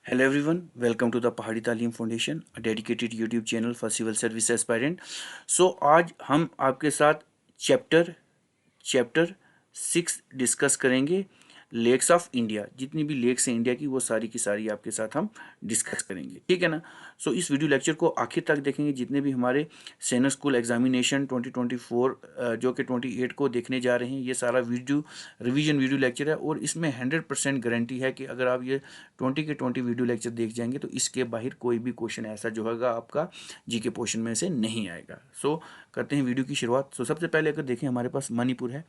Hello everyone, welcome to the Pahadi Talim Foundation, a dedicated YouTube channel for civil service aspirant. So आज हम आपके साथ chapter 6 discuss करेंगे। Lakes of India, जितनी भी lakes हैं इंडिया की वो सारी की सारी आपके साथ हम डिस्कस करेंगे, ठीक है ना। सो इस वीडियो लेक्चर को आखिर तक देखेंगे। जितने भी हमारे सेनियर स्कूल एग्जामिनेशन 2024 जो कि 28 को देखने जा रहे हैं, ये सारा वीडियो रिवीजन वीडियो लेक्चर है और इसमें 100% गारंटी है कि अगर आप ये 20 के 20 वीडियो लेक्चर देख जाएंगे तो इसके बाहर कोई भी क्वेश्चन ऐसा जो होगा आपका जीके पोर्शन में से नहीं आएगा। सो करते हैं वीडियो की शुरुआत। सो सबसे पहले अगर देखें, हमारे पास मणिपुर है।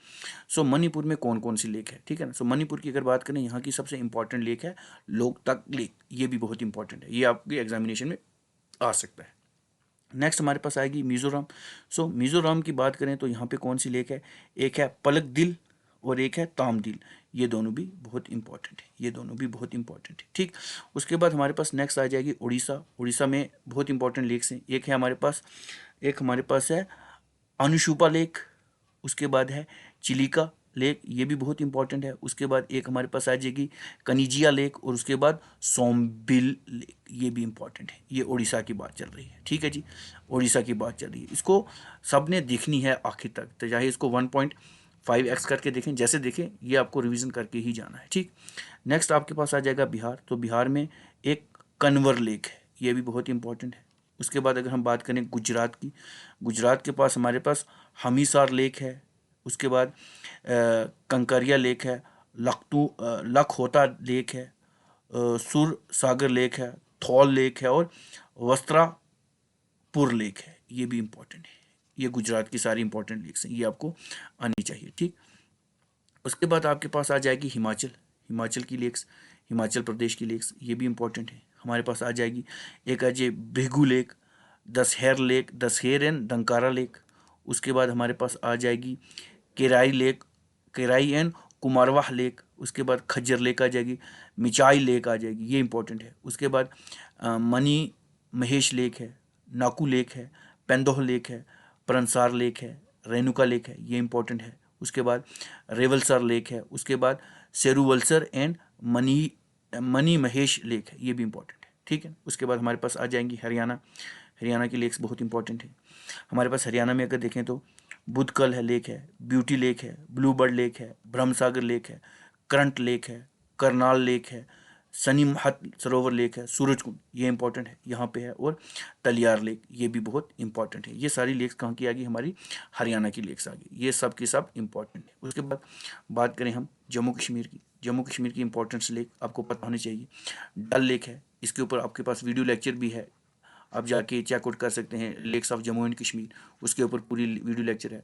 सो मणिपुर में कौन कौन सी लेक है, ठीक है ना। सो मणिपुर की अगर बात करें, यहाँ की सबसे इंपॉर्टेंट लेक है लोकतक लेक, ये भी बहुत इंपॉर्टेंट है, ये आपके एग्जामिनेशन में आ सकता है। नेक्स्ट हमारे पास आएगी मिजोरम। सो मिजोरम की बात करें तो यहाँ पे कौन सी लेक है, एक है पलक दिल और एक है तामदिल, ये दोनों भी बहुत इंपॉर्टेंट है, ये दोनों भी बहुत इंपॉर्टेंट है, ठीक। उसके बाद हमारे पास नेक्स्ट आ जाएगी उड़ीसा। उड़ीसा में बहुत इंपॉर्टेंट लेक्स हैं। एक हमारे पास है अनुशुपा लेक, उसके बाद है चिलिका लेक, ये भी बहुत इंपॉर्टेंट है। उसके बाद एक हमारे पास आ जाएगी कनिजिया लेक और उसके बाद सोमबिल लेक, ये भी इंपॉर्टेंट है। ये उड़ीसा की बात चल रही है, ठीक है जी, उड़ीसा की बात चल रही है। इसको सबने देखनी है आखिर तक, तो चाहे इसको 1.5x करके देखें, जैसे देखें ये आपको रिवीजन करके ही जाना है, ठीक। नेक्स्ट आपके पास आ जाएगा बिहार। तो बिहार में एक कन्वर लेक है, ये भी बहुत इंपॉर्टेंट है। उसके बाद अगर हम बात करें गुजरात की, गुजरात के पास हमारे पास हमीरसार लेक है। उसके बाद कंकरिया लेक है, लखोटा लेक है, सुर सागर लेक है, थौल लेक है और वस्त्रापुर लेक है, ये भी इंपॉर्टेंट है। ये गुजरात की सारी इंपॉर्टेंट लेक्स हैं, ये आपको आनी चाहिए, ठीक। उसके बाद आपके पास आ जाएगी हिमाचल, हिमाचल की लेक्स, हिमाचल प्रदेश की लेक्स, ये भी इंपॉर्टेंट है। हमारे पास आ जाएगी एक आ जाए भृगु लेक, दसहेर एंड दंकारा लेक। उसके बाद हमारे पास आ जाएगी केराई लेक, केराई एंड कुमारवाह लेक। उसके बाद खज्जर लेक आ जाएगी, मिचाई लेक आ जाएगी, ये इंपॉर्टेंट है। उसके बाद मनी महेश लेक है, नाकू लेक है, पेंदोह लेक है, परनसार लेक है, रेणुका लेक है, ये इंपॉर्टेंट है। उसके बाद रेवलसर लेक है। उसके बाद सेरुवलसर एंड मनी महेश लेक है, ये भी इंपॉर्टेंट है, ठीक है। उसके बाद हमारे पास आ जाएंगी हरियाणा, हरियाणा की लेक्स बहुत इंपॉर्टेंट है। हमारे पास हरियाणा में अगर देखें तो बुदकल है लेक है, ब्यूटी लेक है, ब्लू बर्ड लेक है, ब्रह्मसागर लेक है, करंट लेक है, करनाल लेक है, सनी महत सरोवर लेक है, सूरजकुंड, ये इंपॉर्टेंट है, यहाँ पे है। और तलियार लेक, ये भी बहुत इंपॉर्टेंट है। ये सारी लेक्स कहाँ की आ गई, हमारी हरियाणा की लेक्स आ गई, ये सब की सब इंपॉर्टेंट है। उसके बाद बात करें हम जम्मू कश्मीर की, जम्मू कश्मीर की इंपॉर्टेंट लेक आपको पता होनी चाहिए, डल लेक है। इसके ऊपर आपके पास वीडियो लेक्चर भी है, आप जाके चेकआउट कर सकते हैं, lakes of Jammu and Kashmir, उसके ऊपर पूरी वीडियो लेक्चर है।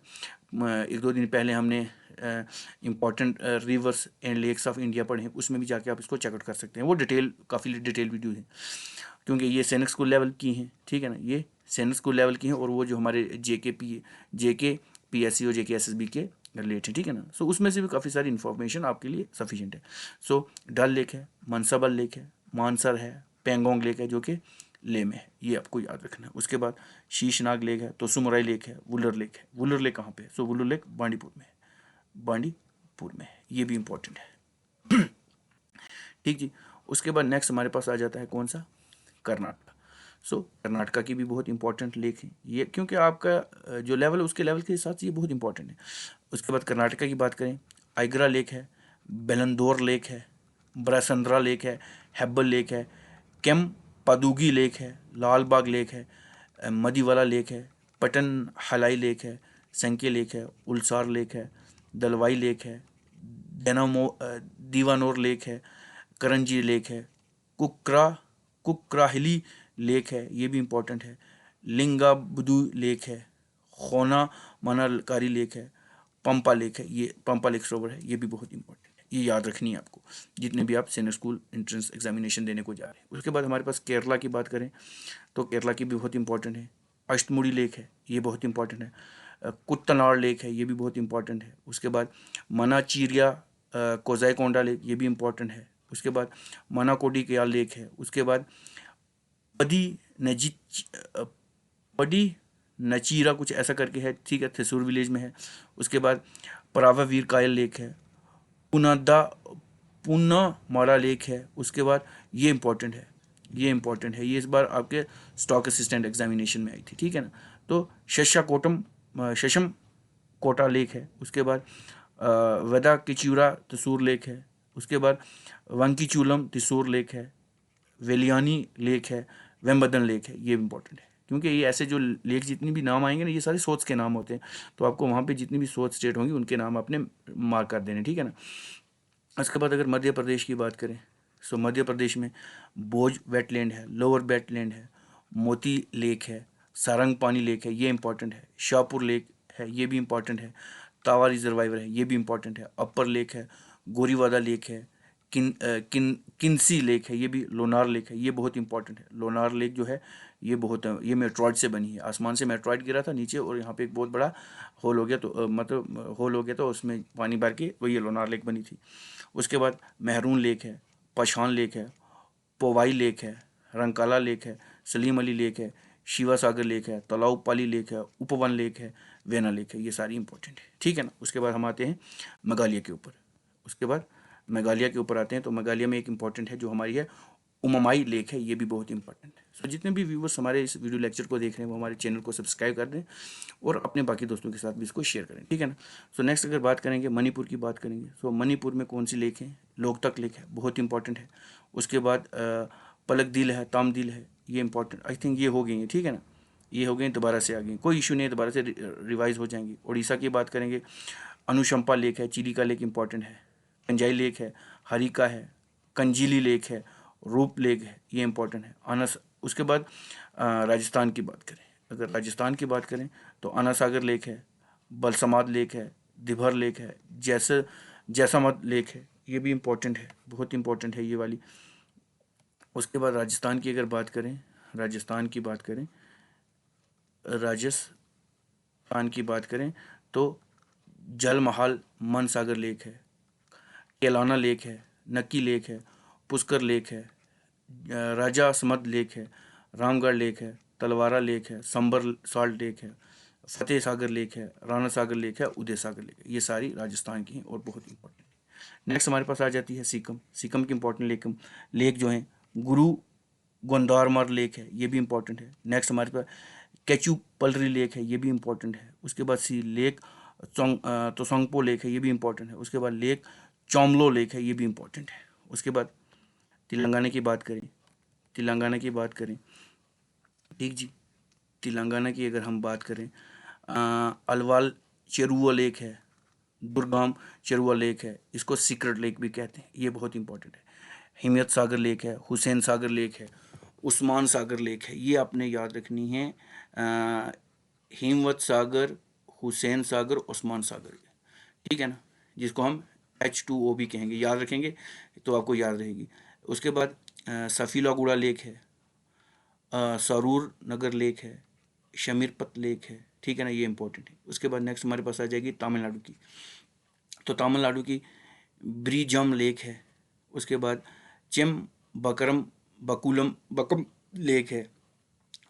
एक दो दिन पहले हमने important rivers and lakes of India पढ़े हैं, उसमें भी जाके आप इसको चेकआउट कर सकते हैं। वो काफ़ी डिटेल वीडियो है, क्योंकि ये सैनिक स्कूल लेवल की हैं, ठीक है ना, ये सैनिक स्कूल लेवल की हैं और वो जो हमारे जेके पीएससी और जेके एसएसबी के रिलेट है, ठीक है ना। सो उसमें से भी काफ़ी सारी इन्फॉर्मेशन आपके लिए सफिशिएंट है। सो डल लेक है, मनसाबल लेक है, मानसर है, पेंगोंग लेक है जो कि ले में है, ये आपको याद रखना है। उसके बाद शीशनाग लेक है, तोसुमराई लेक है, वुलर लेक है। वुलर लेक कहाँ पे है, सो वुलर लेक बांडीपुर में है, बांडीपुर में है, ये भी इंपॉर्टेंट है, ठीक जी। उसके बाद नेक्स्ट हमारे पास आ जाता है कौन सा, कर्नाटका। सो कर्नाटका की भी बहुत इंपॉर्टेंट लेक है ये, क्योंकि आपका जो लेवल है उसके लेवल के हिसाब से ये बहुत इंपॉर्टेंट है। उसके बाद कर्नाटका की बात करें, आइग्रा लेक है, बेलंदोर लेक है, ब्रासंद्रा लेक है, हेब्बल लेक है, केम पादुगी लेक है, लाल बाग लेक है, मदीवाला लेक है, पटन हलाई लेक है, संके लेक है, उलसार लेक है, दलवाई लेक है, दीवानोर लेक है, करंजी लेक है, कुकरा कुकराहिली लेक है, ये भी इंपॉर्टेंट है, लिंगाबुदू लेक है, खोना मनालकारी लेक है, पंपा लेक है, ये पंपा लेक सरोवर है, ये भी बहुत इंपॉर्टेंट है, ये याद रखनी है आपको जितने भी आप सीनियर स्कूल एंट्रेंस एग्जामिनेशन देने को जा रहे हैं। उसके बाद हमारे पास केरला की बात करें तो केरला की भी बहुत इंपॉर्टेंट है, अष्टमुड़ी लेक है, ये बहुत इंपॉर्टेंट है, कुत्तनाड़ लेक है, ये भी बहुत इंपॉर्टेंट है। उसके बाद मनाचीरिया कोजाईकोंडा लेक, ये भी इंपॉर्टेंट है। उसके बाद मनाकोडी कयाल लेक है। उसके बाद पदी नजी पडी नचीरा कुछ ऐसा करके है, ठीक है, थेसूर विलेज में है। उसके बाद परावा वीर कायल लेक है, पुनादा पूना माला लेक है। उसके बाद ये इंपॉर्टेंट है, ये इंपॉर्टेंट है, ये इस बार आपके स्टॉक असिस्टेंट एग्जामिनेशन में आई थी, ठीक है ना। तो शशम कोटा लेक है। उसके बाद वेदा किचूरा त्रिशूर लेक है। उसके बाद वंकीचूलम त्रिशूर लेक है। वेलियानी लेक है। वेम्बदन लेक है। ये इंपॉर्टेंट है क्योंकि ये ऐसे जो लेक जितनी भी नाम आएंगे ना, ये सारे सोच के नाम होते हैं, तो आपको वहाँ पे जितनी भी सोच स्टेट होंगी उनके नाम आपने मार्क कर देने, ठीक है ना। उसके बाद अगर मध्य प्रदेश की बात करें, सो मध्य प्रदेश में बोझ वेटलैंड है, लोअर वेटलैंड है, मोती लेक है, सारंग पानी लेक है, ये इंपॉर्टेंट है। शाहपुर लेक है, ये भी इंपॉर्टेंट है। तावा रिजर्वायर है, ये भी इंपॉर्टेंट है। अपर लेक है, गोरीवादा लेक है, किन्सी लेक है, ये भी लोनार लेक है, ये बहुत इंपॉर्टेंट है। लोनार लेक जो है ये बहुत, ये मेट्रॉइड से बनी है, आसमान से मेट्रॉइड गिरा था नीचे और यहाँ पे एक बहुत बड़ा होल हो गया, तो मतलब होल हो गया तो उसमें पानी भर के वो ये लोनार लेक बनी थी। उसके बाद मेहरून लेक है, पशान लेक है, पोवाई लेक है, रंकाला लेक है, सलीम अली लेक है, शिवा सागर लेक है, तलाव पाली लेक है, उपवन लेक है, वेना लेक है, ये सारी इंपॉर्टेंट है, ठीक है ना। उसके बाद हम आते हैं मेघालय के ऊपर। उसके बाद मेघालय के ऊपर आते हैं तो मेघालय में एक इंपॉर्टेंट है जो हमारी है उमामाई लेक है, ये भी बहुत इंपॉर्टेंट है। सो जितने भी व्यूवर्स हमारे इस वीडियो लेक्चर को देख रहे हैं वो हमारे चैनल को सब्सक्राइब कर दें और अपने बाकी दोस्तों के साथ भी इसको शेयर करें, ठीक है ना। सो नेक्स्ट अगर बात करेंगे मणिपुर की बात करेंगे, सो मणिपुर में कौन सी लेक है, लोकतक लेक है, बहुत इंपॉर्टेंट है। उसके बाद पलक दिल है, तामदिल है, ये इंपॉर्टेंट, आई थिंक ये हो गई है, ठीक है ना, ये हो गई, दोबारा से आ गई, कोई इशू नहीं है, दोबारा से रिवाइज हो जाएंगी। उड़ीसा की बात करेंगे, अनुशंपा लेक है, चिलिका लेक इंपॉर्टेंट है, कंजाई लेक है, हरिका है, कंजीली लेक है, रूप लेक है, ये इंपॉर्टेंट है। अनस उसके बाद राजस्थान की बात करें, अगर राजस्थान की बात करें तो अना सागर लेक है, बलसमाद लेक है, दिभर लेक है, जैसामद लेक है, ये भी इंपॉर्टेंट है, बहुत इंपॉर्टेंट है ये वाली। उसके बाद राजस्थान की अगर बात करें, राजस्थान की बात करें राजस्थान की बात करें तो जलमहल मन सागर लेक है, केलाना लेक है, नक्की लेक है, पुष्कर लेक है, राजा समद लेक है, रामगढ़ लेक है, तलवारा लेक है, संबर साल्ट लेक है, फतेह सागर लेक है, राणा सागर लेक है, उदय सागर लेक है, ये सारी राजस्थान की हैं और बहुत इंपॉर्टेंट है। नेक्स्ट हमारे पास आ जाती है सीकम। सीकम की इंपॉर्टेंट लेक जो है गुरु गोंदारमर लेक है, ये भी इंपॉर्टेंट है। नेक्स्ट हमारे पास केचू पलरी लेक है, ये भी इंपॉर्टेंट है। उसके बाद सी लेक तोसंगपो लेक है, ये भी इंपॉर्टेंट है। उसके बाद लेक चौमलो लेक है, ये भी इंपॉर्टेंट है। उसके बाद तेलंगाना की बात करें, तेलंगाना की बात करें, ठीक जी, तेलंगाना की अगर हम बात करें, अलवाल चेरुआ लेक है, दुर्गाम चेरुआ लेक है, इसको सीक्रेट लेक भी कहते हैं, ये बहुत इंपॉर्टेंट है। हिम्मत सागर लेक है, हुसैन सागर लेक है, उस्मान सागर लेक है, ये आपने याद रखनी है। हिम्मत सागर, हुसैन सागर, उस्मान सागर, ठीक है ना, जिसको हम H2O भी कहेंगे, याद रखेंगे तो आपको याद रहेगी। उसके बाद सफीलागुड़ा लेक है, सरूर नगर लेक है, शमीरपत लेक है, ठीक है ना, ये इंपॉर्टेंट है। उसके बाद नेक्स्ट हमारे पास आ जाएगी तमिलनाडु की, तो तमिलनाडु की ब्रीजम लेक है। उसके बाद चेम बकरम बकुलम बकम लेक है।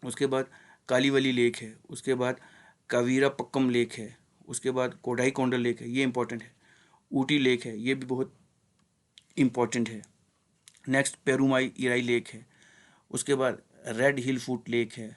उसके बाद कालीवली लेक है। उसके बाद कावीरा पक्कम लेक है। उसके बाद कोडाई कोंडल लेक है, ये इंपॉर्टेंट है। ऊटी लेक है, ये भी बहुत इंपॉर्टेंट है। नेक्स्ट पेरूमाई इराई लेक है। उसके बाद रेड हिल फूट लेक है।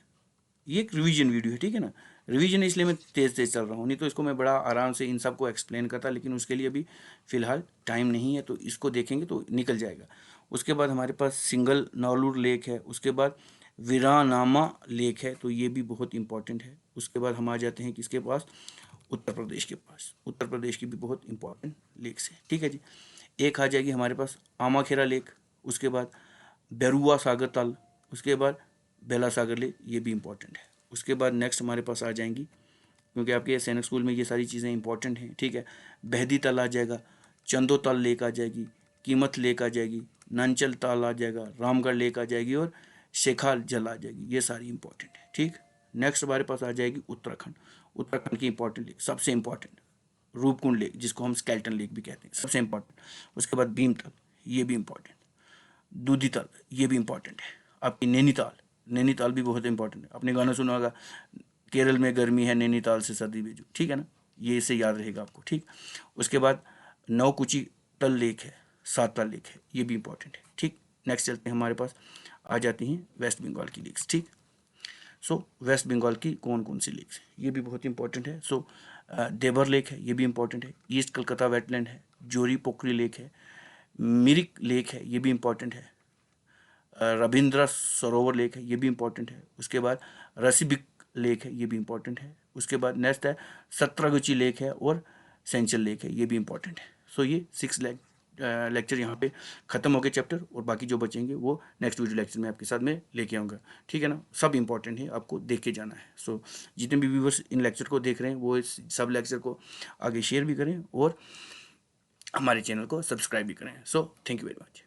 ये एक रिवीजन वीडियो है, ठीक है ना, रिवीजन इसलिए मैं तेज़ तेज़ चल रहा हूँ, नहीं तो इसको मैं बड़ा आराम से इन सब को एक्सप्लेन करता, लेकिन उसके लिए अभी फ़िलहाल टाइम नहीं है, तो इसको देखेंगे तो निकल जाएगा। उसके बाद हमारे पास सिंगल नालूर लेक है। उसके बाद वीरानामा लेक है, तो ये भी बहुत इंपॉर्टेंट है। उसके बाद हम आ जाते हैं किसके पास, उत्तर प्रदेश के पास। उत्तर प्रदेश की भी बहुत इंपॉर्टेंट लेक्स है, ठीक है जी। एक आ जाएगी हमारे पास आमाखेरा लेक। उसके बाद बेरुआ सागर ताल। उसके बाद बेला सागर लेक, ये भी इंपॉर्टेंट है। उसके बाद नेक्स्ट हमारे पास आ जाएंगी, क्योंकि आपके सैनिक स्कूल में ये सारी चीज़ें इंपॉर्टेंट हैं, ठीक है। बहदी ताल आ जाएगा, चंदो ताल लेक आ जाएगी, कीमत लेक आ जाएगी, नंचल ताल आ जाएगा, रामगढ़ लेक आ जाएगी और शेखाल जल आ जाएगी, ये सारी इंपॉर्टेंट है, ठीक। नेक्स्ट हमारे पास आ जाएगी उत्तराखंड। उत्तराखंड की इंपॉर्टेंट लेक, सबसे इंपॉर्टेंट रूपकुंड लेक, जिसको हम स्केल्टन लेक भी कहते हैं, सबसे इंपॉर्टेंट। उसके बाद भीमताल, ये भी इंपॉर्टेंट। दूधीताल, ये भी इंपॉर्टेंट है। आपकी नैनीताल, नैनीताल भी बहुत इंपॉर्टेंट है, आपने गाना सुना होगा, केरल में गर्मी है नैनीताल से सर्दी भेजो, ठीक है ना, ये इसे याद रहेगा आपको, ठीक। उसके बाद नवकुची तल लेक है, सातला लेक है, ये भी इंपॉर्टेंट है। ठीक, नेक्स्ट चलते हैं, हमारे पास आ जाती हैं वेस्ट बंगाल की लेक्स। ठीक, सो वेस्ट बंगाल की कौन कौन सी लेक्स है, ये भी बहुत इंपॉर्टेंट है। सो देवर लेक है, ये भी इंपॉर्टेंट है। ईस्ट कलकत्ता वेटलैंड है, जोरी पोखरी लेक है, मिरिक लेक है, ये भी इंपॉर्टेंट है। रविंद्र सरोवर लेक है, ये भी इंपॉर्टेंट है। उसके बाद रसिबिक लेक है, ये भी इंपॉर्टेंट है। उसके बाद नेक्स्ट है सत्रागुची लेक है और सेंचल लेक है, ये भी इंपॉर्टेंट है। सो ये 6 लेक्चर यहाँ पे ख़त्म हो गए चैप्टर, और बाकी जो बचेंगे वो नेक्स्ट वीडियो लेक्चर में आपके साथ में लेके आऊँगा। ठीक है ना, सब इंपॉर्टेंट है, आपको देख के जाना है। सो जितने भी व्यूवर्स इन लेक्चर को देख रहे हैं वो इस सब लेक्चर को आगे शेयर भी करें और हमारे चैनल को सब्सक्राइब भी करें। So thank you very much.